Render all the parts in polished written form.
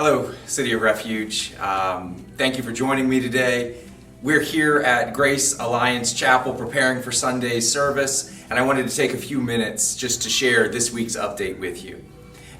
Hello, City of Refuge. Thank you for joining me today. We're here at Grace Alliance Chapel preparing for Sunday's service, and I wanted to take a few minutes just to share this week's update with you.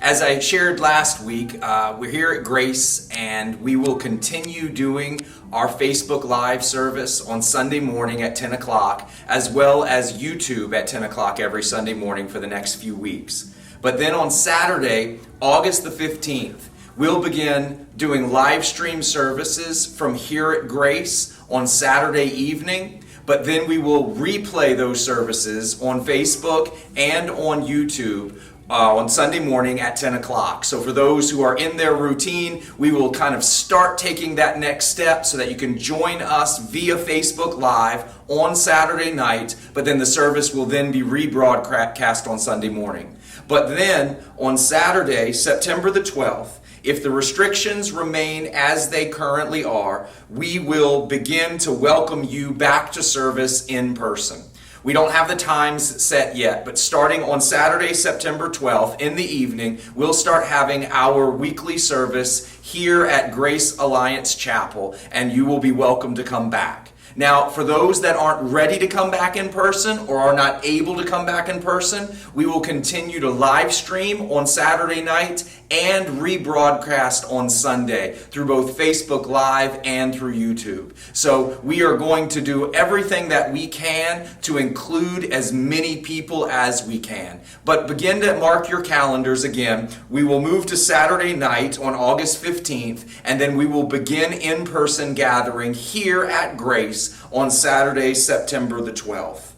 As I shared last week, we're here at Grace, and we will continue doing our Facebook Live service on Sunday morning at 10 o'clock, as well as YouTube at 10 o'clock every Sunday morning for the next few weeks. But then on Saturday, August the 15th, we'll begin doing live stream services from here at Grace on Saturday evening, but then we will replay those services on Facebook and on YouTube on Sunday morning at 10 o'clock. So for those who are in their routine, we will kind of start taking that next step so that you can join us via Facebook Live on Saturday night, but then the service will then be rebroadcast on Sunday morning. But then on Saturday, September the 12th, if the restrictions remain as they currently are, we will begin to welcome you back to service in person. We don't have the times set yet, but starting on Saturday, September 12th in the evening, we'll start having our weekly service here at Grace Alliance Chapel, and you will be welcome to come back. Now, for those that aren't ready to come back in person or are not able to come back in person, we will continue to live stream on Saturday night and rebroadcast on Sunday through both Facebook Live and through YouTube. So we are going to do everything that we can to include as many people as we can. But begin to mark your calendars again. We will move to Saturday night on August 15th, and then we will begin in-person gathering here at Grace on Saturday, September the 12th.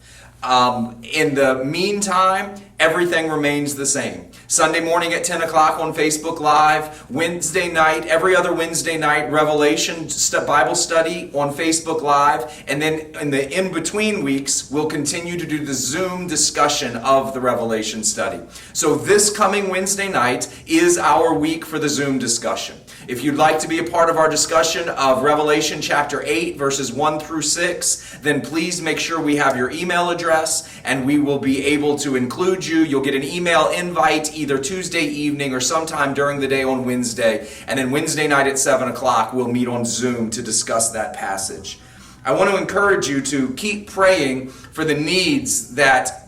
In the meantime, everything remains the same. Sunday morning at 10 o'clock on Facebook Live, Wednesday night, every other Wednesday night, Revelation Bible study on Facebook Live, and then in the in-between weeks, we'll continue to do the Zoom discussion of the Revelation study. So this coming Wednesday night is our week for the Zoom discussion. If you'd like to be a part of our discussion of Revelation chapter 8, verses 1 through 6, then please make sure we have your email address, and we will be able to include you. You'll get an email invite either Tuesday evening or sometime during the day on Wednesday. And then Wednesday night at 7 o'clock, we'll meet on Zoom to discuss that passage. I want to encourage you to keep praying for the needs that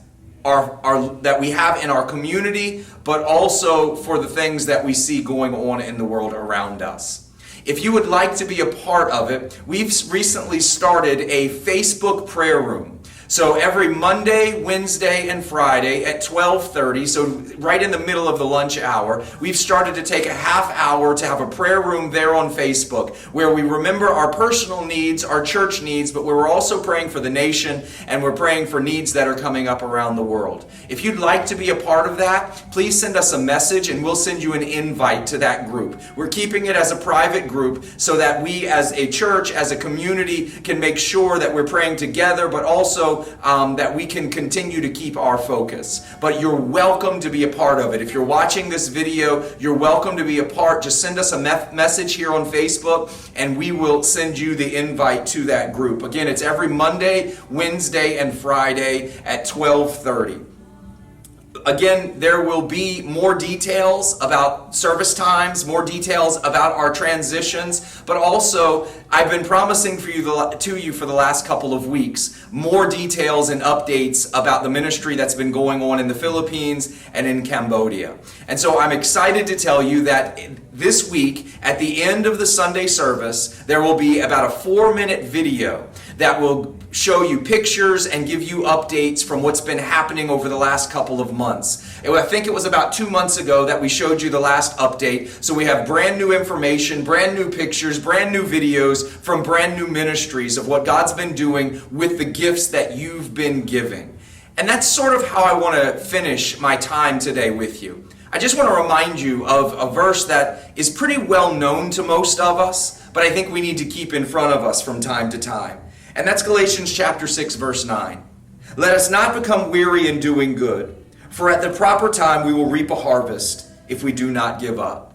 that we have in our community, but also for the things that we see going on in the world around us. If you would like to be a part of it, we've recently started a Facebook prayer room. So every Monday, Wednesday, and Friday at 12:30, so right in the middle of the lunch hour, we've started to take a half hour to have a prayer room there on Facebook where we remember our personal needs, our church needs, but we're also praying for the nation and we're praying for needs that are coming up around the world. If you'd like to be a part of that, please send us a message and we'll send you an invite to that group. We're keeping it as a private group so that we as a church, as a community, can make sure that we're praying together, but also that we can continue to keep our focus. But you're welcome to be a part of it. If you're watching this video, you're welcome to be a part. Just send us a message here on Facebook and we will send you the invite to that group. Again, it's every Monday, Wednesday, and Friday at 12:30. Again, there will be more details about service times, more details about our transitions, but also I've been promising to you for the last couple of weeks more details and updates about the ministry that's been going on in the Philippines and in Cambodia. And so I'm excited to tell you that this week, at the end of the Sunday service, there will be about a 4-minute video that will show you pictures and give you updates from what's been happening over the last couple of months. I think it was about 2 months ago that we showed you the last update. So we have brand new information, brand new pictures, brand new videos from brand new ministries of what God's been doing with the gifts that you've been giving. And that's sort of how I want to finish my time today with you. I just want to remind you of a verse that is pretty well known to most of us, but I think we need to keep in front of us from time to time. And that's Galatians chapter 6, verse 9. Let us not become weary in doing good, for at the proper time we will reap a harvest if we do not give up.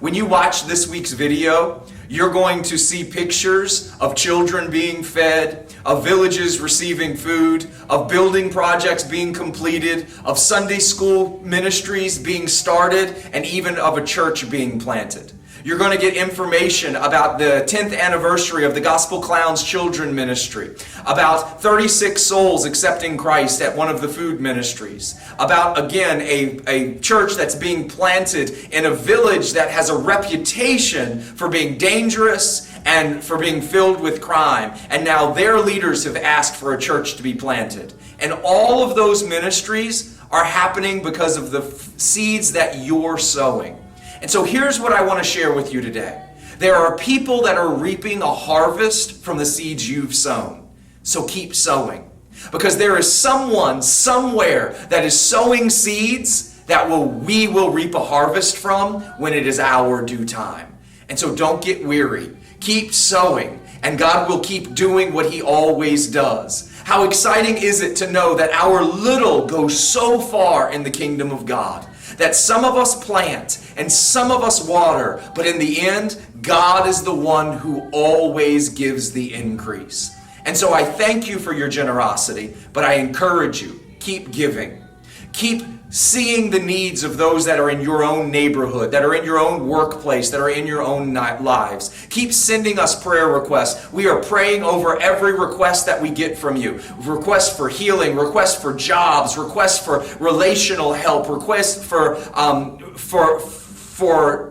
When you watch this week's video, you're going to see pictures of children being fed, of villages receiving food, of building projects being completed, of Sunday school ministries being started, and even of a church being planted. You're going to get information about the 10th anniversary of the Gospel Clowns Children Ministry, about 36 souls accepting Christ at one of the food ministries, about, again, a church that's being planted in a village that has a reputation for being dangerous and for being filled with crime. And now their leaders have asked for a church to be planted. And all of those ministries are happening because of the seeds that you're sowing. And so here's what I want to share with you today. There are people that are reaping a harvest from the seeds you've sown. So keep sowing. Because there is someone somewhere that is sowing seeds that we will reap a harvest from when it is our due time. And so don't get weary. Keep sowing, and God will keep doing what He always does. How exciting is it to know that our little goes so far in the kingdom of God? That some of us plant and some of us water, but in the end, God is the one who always gives the increase. And so I thank you for your generosity, but I encourage you, keep giving. Keep seeing the needs of those that are in your own neighborhood, that are in your own workplace, that are in your own lives. Keep sending us prayer requests. We are praying over every request that we get from you. Requests for healing, requests for jobs, requests for relational help, requests for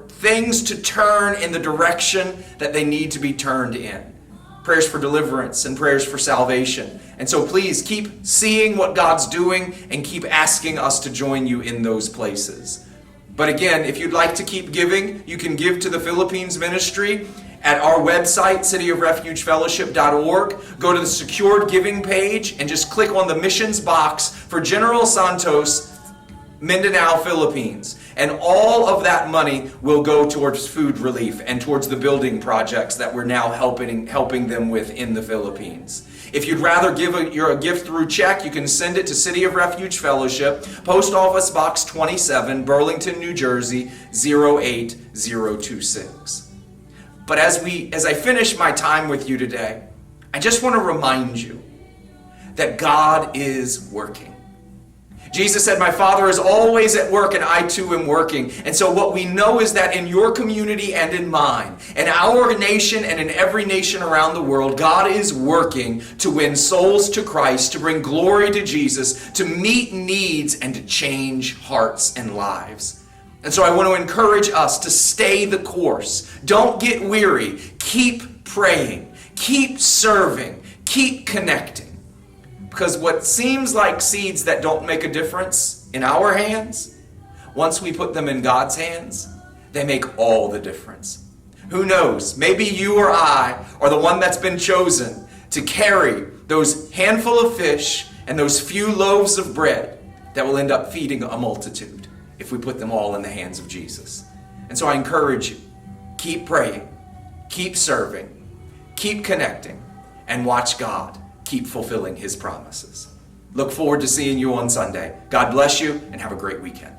things to turn in the direction that they need to be turned in. Prayers for deliverance and prayers for salvation. And so please keep seeing what God's doing and keep asking us to join you in those places. But again, if you'd like to keep giving, you can give to the Philippines ministry at our website, cityofrefugefellowship.org. Go to the secured giving page and just click on the missions box for General Santos, Mindanao, Philippines. And all of that money will go towards food relief and towards the building projects that we're now helping them with in the Philippines. If you'd rather give a gift through check, you can send it to City of Refuge Fellowship, Post Office Box 27, Burlington, New Jersey, 08026. But as I finish my time with you today, I just want to remind you that God is working. Jesus said, "My Father is always at work and I too am working." And so what we know is that in your community and in mine, in our nation and in every nation around the world, God is working to win souls to Christ, to bring glory to Jesus, to meet needs and to change hearts and lives. And so I want to encourage us to stay the course. Don't get weary. Keep praying. Keep serving. Keep connecting. Because what seems like seeds that don't make a difference in our hands, once we put them in God's hands, they make all the difference. Who knows? Maybe you or I are the one that's been chosen to carry those handful of fish and those few loaves of bread that will end up feeding a multitude if we put them all in the hands of Jesus. And so I encourage you, keep praying, keep serving, keep connecting, and watch God keep fulfilling His promises. Look forward to seeing you on Sunday. God bless you and have a great weekend.